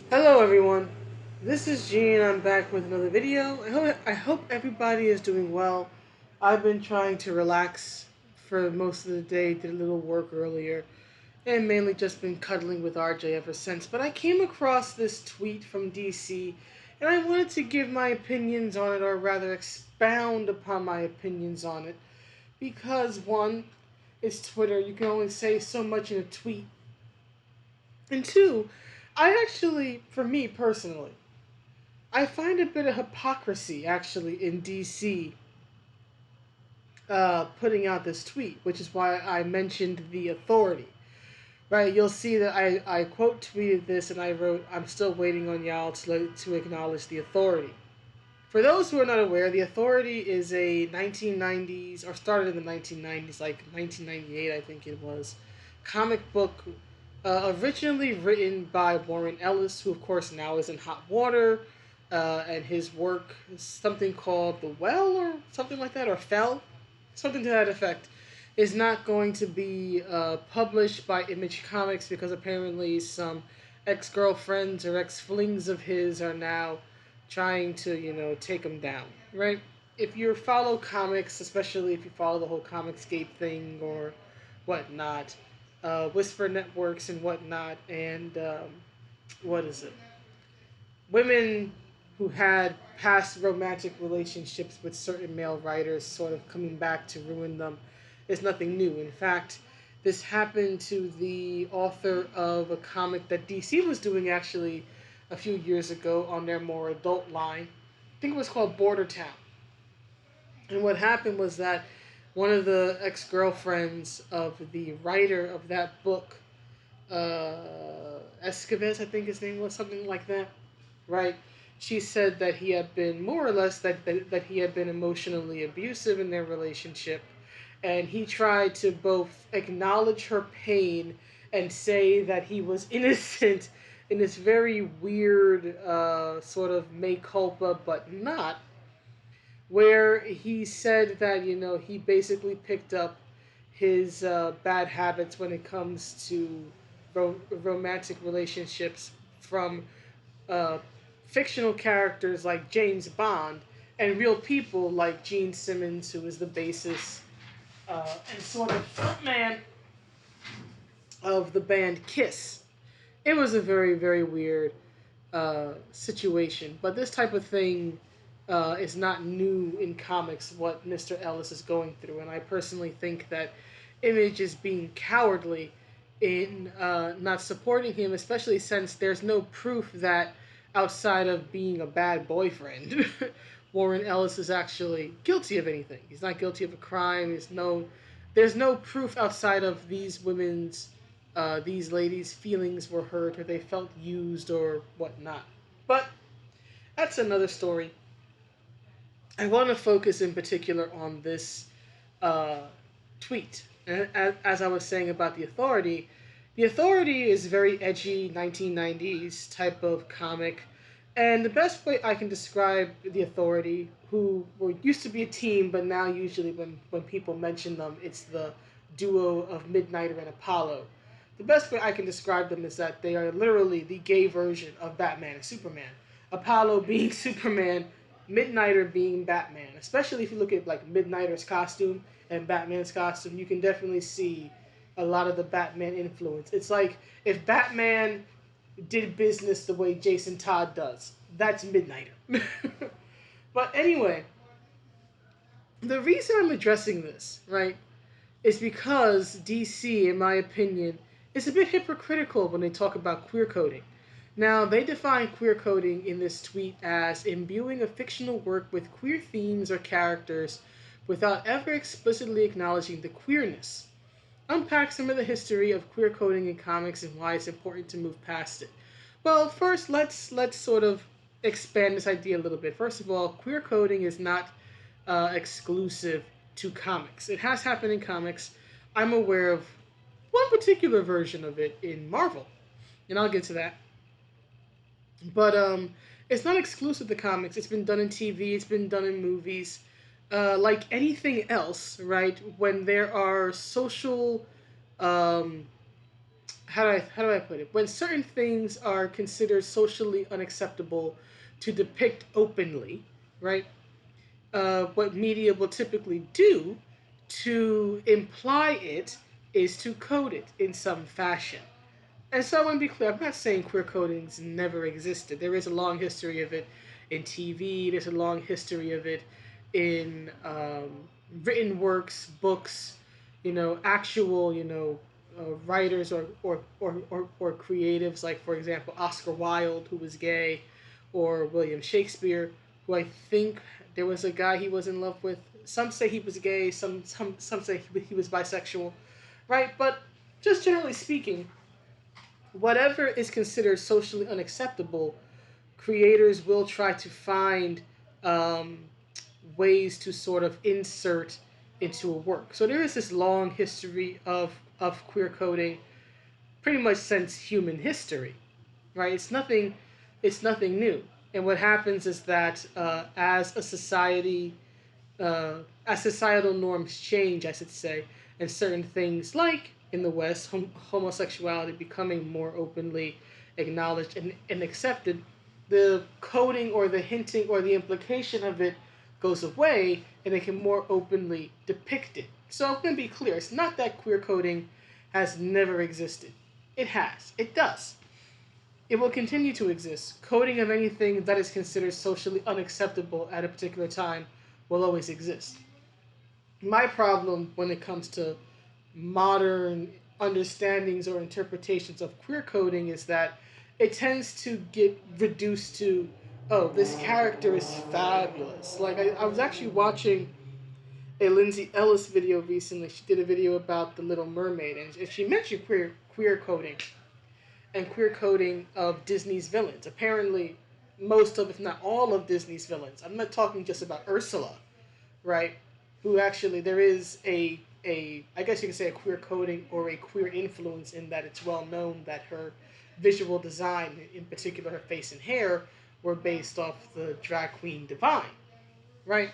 Hello everyone, this is Gene. I'm back with another video. I hope everybody is doing well. I've been trying to relax for most of the day, did a little work earlier, and mainly just been cuddling with RJ ever since. But I came across this tweet from DC, and I wanted to give my opinions on it, or rather expound upon my opinions on it, because one, it's Twitter. You can only say so much in a tweet, and two, I actually, for me personally, I find a bit of hypocrisy actually in DC putting out this tweet, which is why I mentioned the authority. Right, you'll see that I quote tweeted this and I wrote, "I'm still waiting on y'all to acknowledge the authority." For those who are not aware, the authority is a 1990s, or started in the 1990s, like 1998, I think it was, comic book originally written by Warren Ellis, who of course now is in hot water, and his work is something called The Well or something like that, or Fell, something to that effect, is not going to be published by Image Comics because apparently some ex-girlfriends or ex-flings of his are now trying to, take him down, right? If you follow comics, especially if you follow the whole Comicscape thing or whatnot, Whisper Networks and whatnot, and what is it? Women who had past romantic relationships with certain male writers sort of coming back to ruin them is nothing new. In fact, this happened to the author of a comic that DC was doing actually a few years ago on their more adult line. I think it was called Border Town. And what happened was that one of the ex girlfriends of the writer of that book, Escobar, I think his name was, something like that, right? She said that he had been more or less that he had been emotionally abusive in their relationship, and he tried to both acknowledge her pain and say that he was innocent in this very weird sort of mea culpa, but not, where he said that he basically picked up his bad habits when it comes to romantic relationships from uh, fictional characters like James Bond and real people like Gene Simmons, who is the basis and sort of frontman of the band Kiss. It was a very, very weird situation, but this type of thing is not new in comics, what Mr. Ellis is going through, and I personally think that Image is being cowardly in not supporting him, especially since there's no proof that outside of being a bad boyfriend, Warren Ellis is actually guilty of anything. He's not guilty of a crime. There's no proof outside of these ladies' feelings were hurt or they felt used or whatnot. But that's another story. I want to focus in particular on this uh, tweet. And as I was saying about the authority is very edgy 1990s type of comic. And the best way I can describe the authority, who were used to be a team, but now usually when people mention them, it's the duo of Midnighter and Apollo. The best way I can describe them is that they are literally the gay version of Batman and Superman. Apollo being Superman, Midnighter being Batman. Especially if you look at like Midnighter's costume and Batman's costume, you can definitely see a lot of the Batman influence. It's like if Batman did business the way Jason Todd does. That's Midnighter. But anyway, the reason I'm addressing this, right, is because DC, in my opinion, is a bit hypocritical when they talk about queer coding. Now, they define queer coding in this tweet as imbuing a fictional work with queer themes or characters without ever explicitly acknowledging the queerness. Unpack some of the history of queer coding in comics and why it's important to move past it. Well, first let's sort of expand this idea a little bit. First of all, queer coding is not exclusive to comics. It has happened in comics. I'm aware of one particular version of it in Marvel, and I'll get to that. But it's not exclusive to comics. It's been done in TV. It's been done in movies. Like anything else, right? When there are social, um, how do I put it? When certain things are considered socially unacceptable to depict openly, right? What media will typically do to imply it is to code it in some fashion. And so I want to be clear, I'm not saying queer coding's never existed. There is a long history of it in TV, there's a long history of it in written works, books, actual, writers or creatives, like, for example, Oscar Wilde, who was gay, or William Shakespeare, who I think there was a guy he was in love with. Some say he was gay, some say he was bisexual, right? But just generally speaking, whatever is considered socially unacceptable, creators will try to find um, ways to sort of insert into a work. So there is this long history of queer coding pretty much since human history, right? It's nothing new. And what happens is that as a society, as societal norms change, I should say, and certain things like in the West, homosexuality becoming more openly acknowledged and accepted, the coding or the hinting or the implication of it goes away and they can more openly depict it. So I'm going to be clear, it's not that queer coding has never existed. It has. It does. It will continue to exist. Coding of anything that is considered socially unacceptable at a particular time will always exist. My problem when it comes to modern understandings or interpretations of queer coding is that it tends to get reduced to, oh, this character is fabulous. Like, I was actually watching a Lindsay Ellis video recently. She did a video about The Little Mermaid, and she mentioned queer coding and queer coding of Disney's villains. Apparently, most of, if not all of Disney's villains. I'm not talking just about Ursula, right? Who actually, there is a I guess you could say a queer coding or a queer influence in that it's well known that her visual design, in particular her face and hair, were based off the drag queen Divine, right?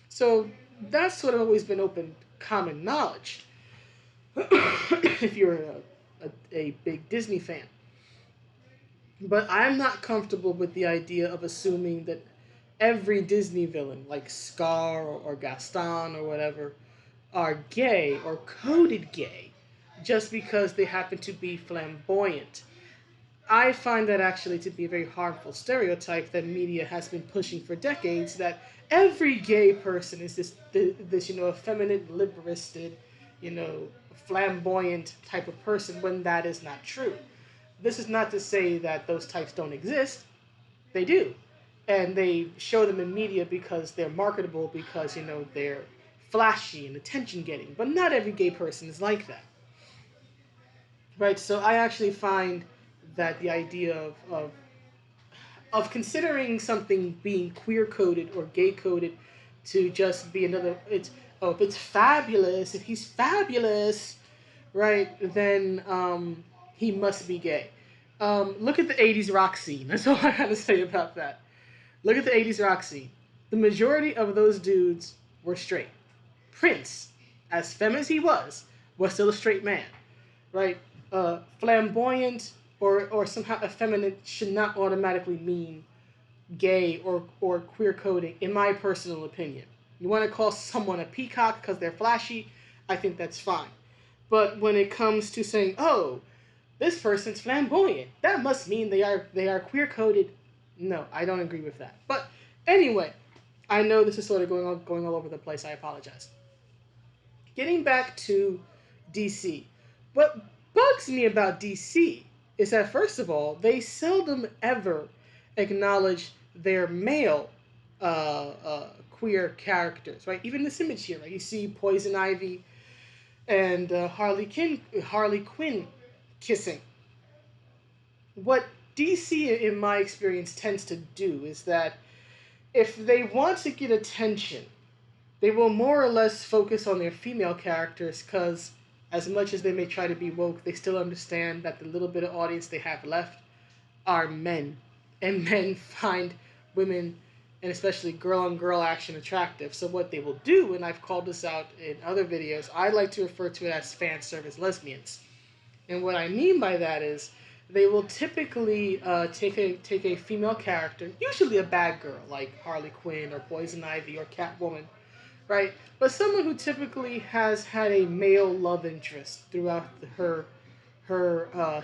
So that's sort of always been open common knowledge if you're a big Disney fan. But I'm not comfortable with the idea of assuming that every Disney villain, like Scar or Gaston or whatever, are gay or coded gay just because they happen to be flamboyant. I find that actually to be a very harmful stereotype that media has been pushing for decades, that every gay person is this effeminate, liberated, flamboyant type of person, when that is not true. This is not to say that those types don't exist. They do. And they show them in media because they're marketable, because, they're flashy and attention getting. But not every gay person is like that. Right? So I actually find that the idea of considering something being queer coded or gay coded to just be another, if it's fabulous, if he's fabulous, right, then he must be gay. Look at the 80s rock scene. That's all I have to say about that. Look at the 80s rock scene. The majority of those dudes were straight. Prince, as femme as he was still a straight man, right? Flamboyant or somehow effeminate should not automatically mean gay or queer coding, in my personal opinion. You want to call someone a peacock because they're flashy, I think that's fine. But when it comes to saying, oh, this person's flamboyant, that must mean they are queer coded. No, I don't agree with that. But anyway, I know this is sort of going all over the place. I apologize. Getting back to DC, what bugs me about DC is that, first of all, they seldom ever acknowledge their male queer characters, right? Even this image here, right? You see Poison Ivy and Harley Quinn kissing. What DC, in my experience, tends to do is that if they want to get attention, they will more or less focus on their female characters, because as much as they may try to be woke, they still understand that the little bit of audience they have left are men. And men find women, and especially girl on girl action, attractive. So what they will do, and I've called this out in other videos, I like to refer to it as fan service lesbians. And what I mean by that is they will typically take a female character, usually a bad girl like Harley Quinn or Poison Ivy or Catwoman, right? But someone who typically has had a male love interest throughout her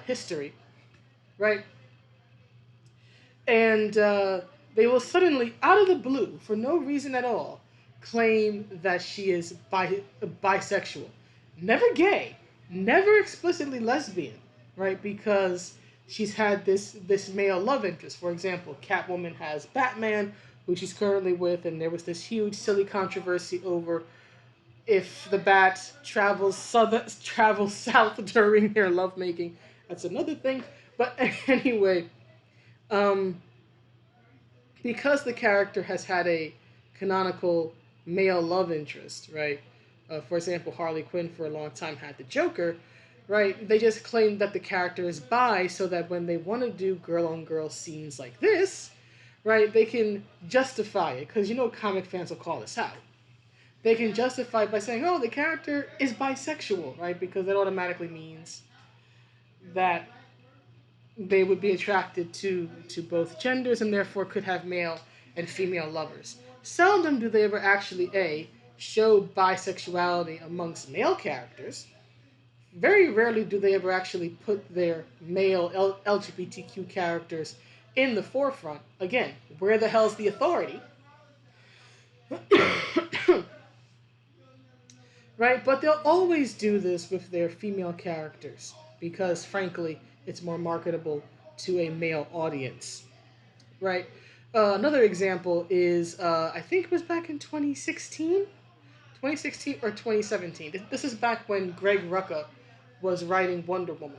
history, right? And they will suddenly, out of the blue, for no reason at all, claim that she is bisexual. Never gay, never explicitly lesbian, right? Because she's had this male love interest. For example, Catwoman has Batman, who she's currently with, and there was this huge silly controversy over if the bat travels south during their lovemaking. That's another thing. But anyway, um, because the character has had a canonical male love interest, right? For example, Harley Quinn for a long time had the Joker, right? They just claim that the character is bi so that when they want to do girl on girl scenes like this, right, they can justify it. Because you know comic fans will call this out. They can justify it by saying, oh, the character is bisexual, right? Because that automatically means that they would be attracted to both genders and therefore could have male and female lovers. Seldom do they ever actually show bisexuality amongst male characters. Very rarely do they ever actually put their male LGBTQ characters in the forefront. Again, where the hell's the authority? Right? But they'll always do this with their female characters because, frankly, it's more marketable to a male audience. Right? Another example is, I think it was back in 2016? 2016 or 2017. This is back when Greg Rucka was writing Wonder Woman.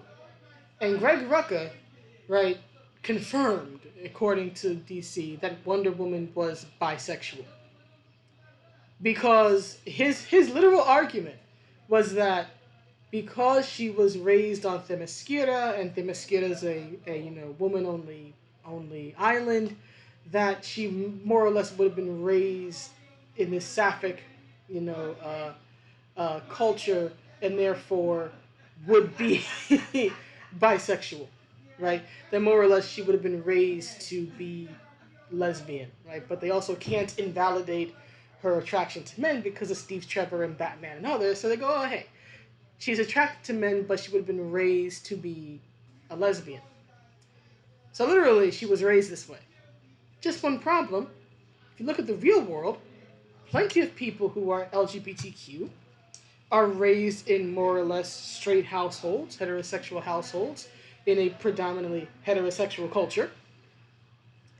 And Greg Rucka, right, confirmed, according to DC, that Wonder Woman was bisexual because his literal argument was that because she was raised on Themyscira and Themyscira is a woman only island, that she more or less would have been raised in this sapphic culture and therefore would be bisexual, right? That more or less she would have been raised to be lesbian, right? But they also can't invalidate her attraction to men because of Steve Trevor and Batman and others. So they go, oh, hey, she's attracted to men, but she would have been raised to be a lesbian. So literally, she was raised this way. Just one problem. If you look at the real world, plenty of people who are LGBTQ are raised in more or less straight households, heterosexual households, in a predominantly heterosexual culture.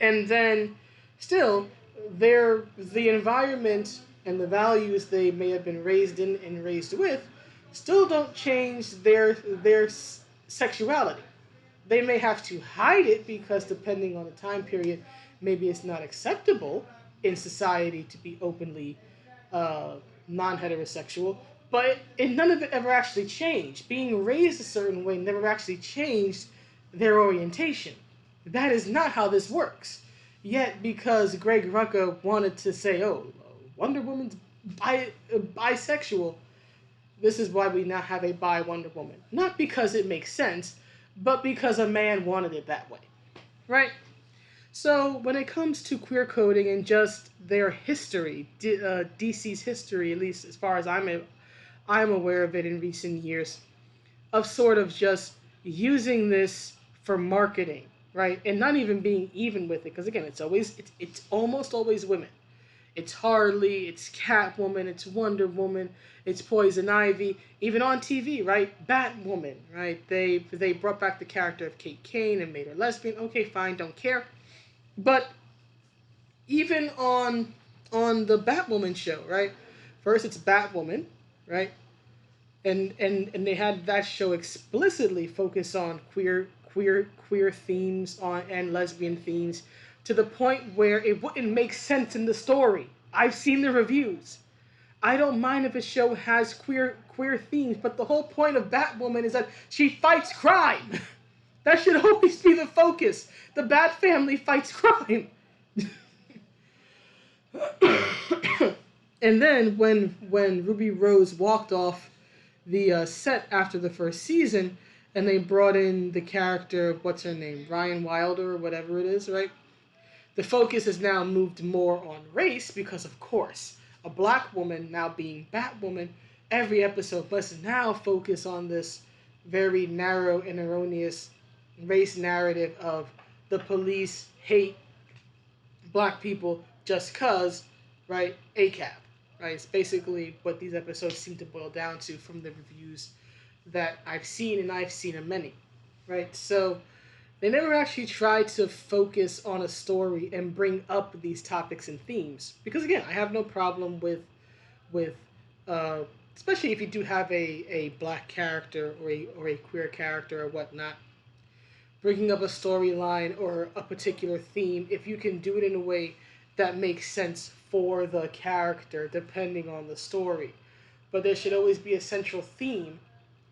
And then still, the environment and the values they may have been raised in and raised with still don't change their sexuality. They may have to hide it because depending on the time period, maybe it's not acceptable in society to be openly uh, non-heterosexual. But none of it ever actually changed. Being raised a certain way never actually changed their orientation. That is not how this works. Yet, because Greg Rucka wanted to say, oh, Wonder Woman's bisexual, this is why we now have a bi Wonder Woman. Not because it makes sense, but because a man wanted it that way. Right? So, when it comes to queer coding and just their history, DC's history, at least as far as I'm aware of it in recent years, of sort of just using this for marketing, right? And not even being even with it, because again, it's almost always women. It's Harley, it's Catwoman, it's Wonder Woman, it's Poison Ivy, even on TV, right? Batwoman, right? They brought back the character of Kate Kane and made her lesbian. Okay, fine, don't care. But even on the Batwoman show, right? First it's Batwoman, right? And they had that show explicitly focus on queer themes on and lesbian themes to the point where it wouldn't make sense in the story. I've seen the reviews. I don't mind if a show has queer themes, but the whole point of Batwoman is that she fights crime. That should always be the focus. The Bat family fights crime. And then when Ruby Rose walked off the set after the first season, and they brought in the character of what's her name, Ryan Wilder or whatever it is, right? The focus has now moved more on race because, of course, a black woman now being Batwoman, every episode must now focus on this very narrow and erroneous race narrative of the police hate black people just cause, right? ACAB, right? It's basically what these episodes seem to boil down to from the reviews that I've seen, and I've seen a many, right? So they never actually tried to focus on a story and bring up these topics and themes. Because again, I have no problem with uh, especially if you do have a black character or a queer character or whatnot, bringing up a storyline or a particular theme if you can do it in a way that makes sense for the character depending on the story. But there should always be a central theme,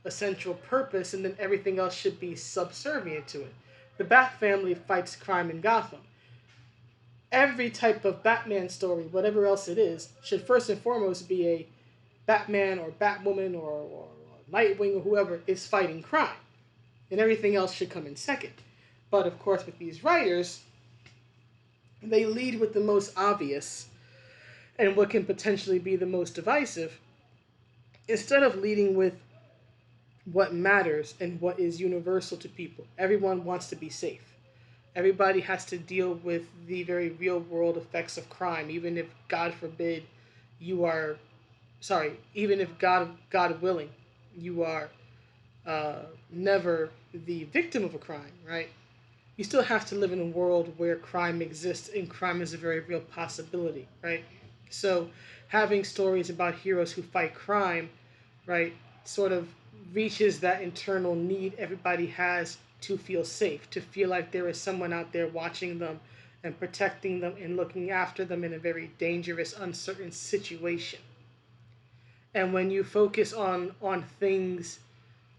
a central purpose, and then everything else should be subservient to it. The Bat family fights crime in Gotham. Every type of Batman story, whatever else it is, should first and foremost be a Batman or Batwoman or Nightwing or whoever is fighting crime. And everything else should come in second. But of course, with these writers, they lead with the most obvious and what can potentially be the most divisive instead of leading with what matters and what is universal to people. Everyone wants to be safe. Everybody has to deal with the very real world effects of crime, even if, God forbid, you are, even if God willing, you are never the victim of a crime, right? You still have to live in a world where crime exists and crime is a very real possibility, right? So having stories about heroes who fight crime, right, sort of reaches that internal need everybody has to feel safe, to feel like there is someone out there watching them and protecting them and looking after them in a very dangerous, uncertain situation. And when you focus on things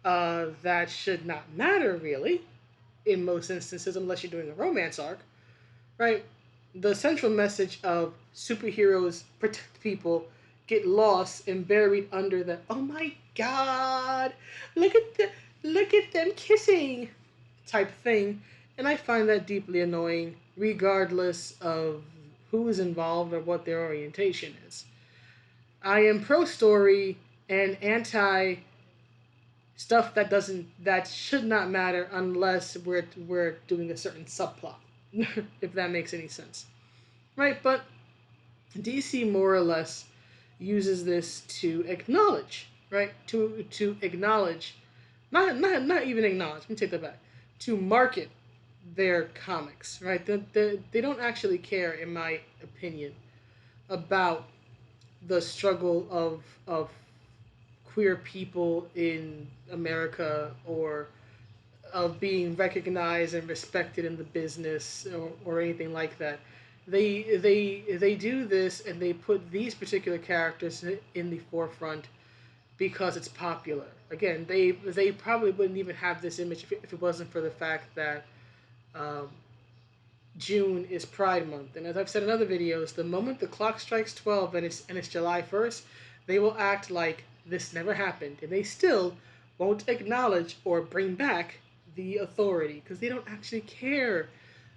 that should not matter really, in most instances, unless you're doing a romance arc, right? The central message of superheroes protect people get lost and buried under the oh my god, look at them kissing type thing, and I find that deeply annoying, regardless of who is involved or what their orientation is. I am pro story and anti stuff that should not matter unless we're doing a certain subplot, if that makes any sense, right? But DC more or less uses this to acknowledge, right? To acknowledge, not even acknowledge. Let me take that back. To market their comics, right? They don't actually care, in my opinion, about the struggle of queer people in America or of being recognized and respected in the business or anything like that. They do this and they put these particular characters in the forefront because it's popular. Again, they probably wouldn't even have this image if it wasn't for the fact that um, June is Pride Month, and as I've said in other videos, the moment the clock strikes 12 and it's July 1st, they will act like this never happened, and they still won't acknowledge or bring back the authority because they don't actually care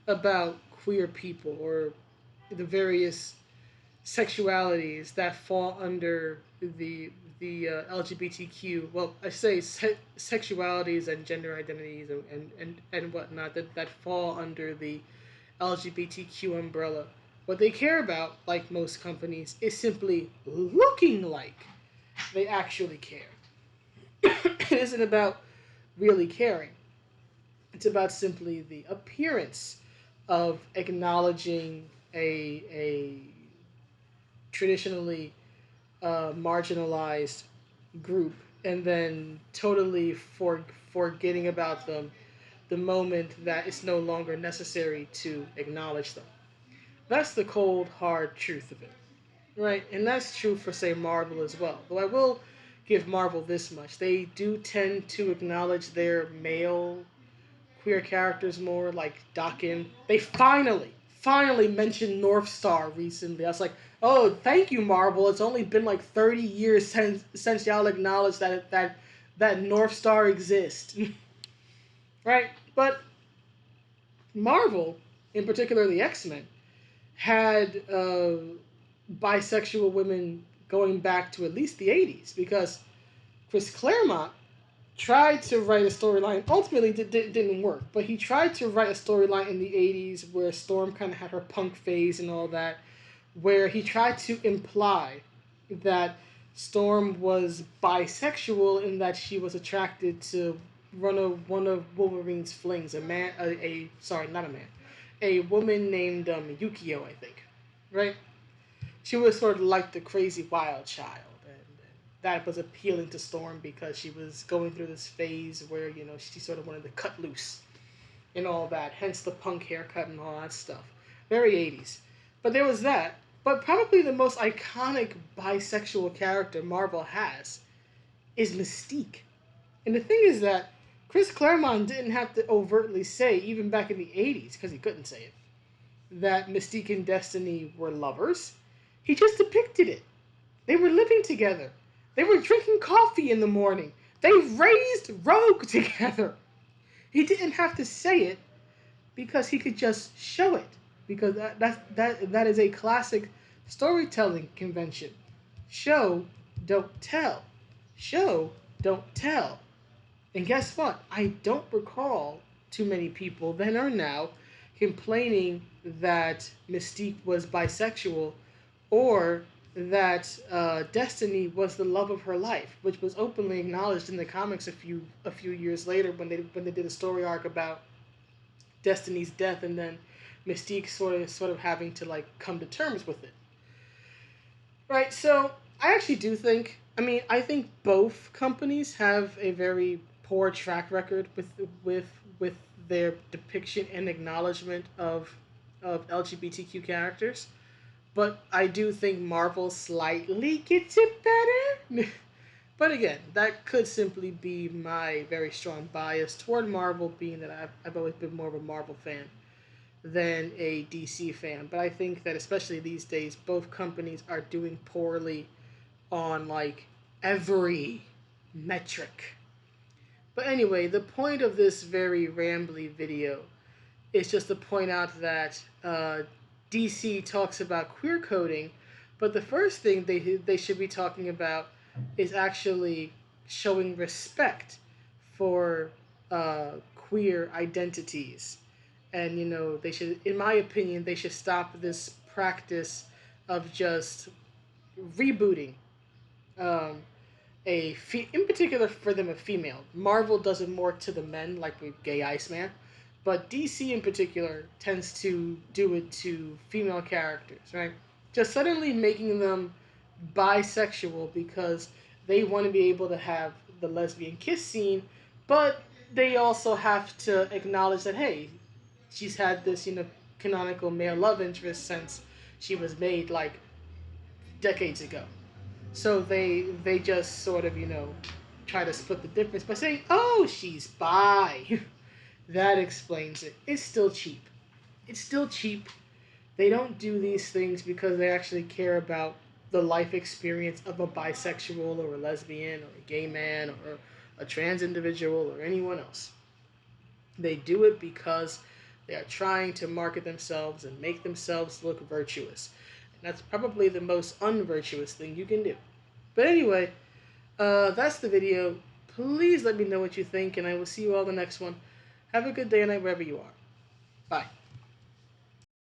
about queer people or the various sexualities that fall under the LGBTQ. Well, I say sexualities and gender identities and whatnot that fall under the LGBTQ umbrella. What they care about, like most companies, is simply looking like they actually care. It isn't about really caring. It's about simply the appearance of acknowledging a traditionally marginalized group and then totally forgetting about them the moment that it's no longer necessary to acknowledge them. That's the cold, hard truth of it, right? And that's true for, say, Marvel as well. Though I will give Marvel this much. They do tend to acknowledge their male queer characters more, like Dakin. They finally mentioned North Star recently. I was like, oh, thank you, Marvel. It's only been like 30 years since y'all acknowledged that North Star exists. right? But Marvel, in particular the X-Men, had bisexual women going back to at least the 80s because Chris Claremont tried to write a storyline. Ultimately, didn't work, but he tried to write a storyline in the 80s where Storm kind of had her punk phase and all that, where he tried to imply that Storm was bisexual in that she was attracted to one of Wolverine's flings, a sorry, not a man, a woman named Yukio, I think, right? She was sort of like the crazy wild child, and that was appealing to Storm because she was going through this phase where she sort of wanted to cut loose and all that. Hence the punk haircut and all that stuff. Very 80s. But there was that. But probably the most iconic bisexual character Marvel has is Mystique. And the thing is that Chris Claremont didn't have to overtly say, even back in the 80s, because he couldn't say it, that Mystique and Destiny were lovers. He just depicted it. They were living together. They were drinking coffee in the morning. They raised Rogue together. He didn't have to say it because he could just show it. Because that is a classic storytelling convention. Show, don't tell. Show, don't tell. And guess what? I don't recall too many people then or now complaining that Mystique was bisexual or that Destiny was the love of her life, which was openly acknowledged in the comics a few years later when they did a story arc about Destiny's death and then Mystique sort of having to like come to terms with it. Right, so I actually do think. I think both companies have a very poor track record with with their depiction and acknowledgement of LGBTQ characters, but I do think Marvel slightly gets it better. But again, that could simply be my very strong bias toward Marvel, being that I've always been more of a Marvel fan than a DC fan. But I think that especially these days, both companies are doing poorly on like every metric. But anyway, the point of this very rambly video is just to point out that DC talks about queer coding, but the first thing they should be talking about is actually showing respect for queer identities. And they should, in my opinion, they should stop this practice of just rebooting um, in particular for them a female. Marvel does it more to the men, like with Gay Iceman, but DC in particular tends to do it to female characters, right? Just suddenly making them bisexual because they want to be able to have the lesbian kiss scene, but they also have to acknowledge that hey, she's had this canonical male love interest since she was made like decades ago. So they just sort of try to split the difference by saying, "Oh, she's bi." That explains it. It's still cheap. It's still cheap. They don't do these things because they actually care about the life experience of a bisexual or a lesbian or a gay man or a trans individual or anyone else. They do it because they are trying to market themselves and make themselves look virtuous. And that's probably the most unvirtuous thing you can do. But anyway, that's the video. Please let me know what you think, and I will see you all in the next one. Have a good day and night wherever you are. Bye.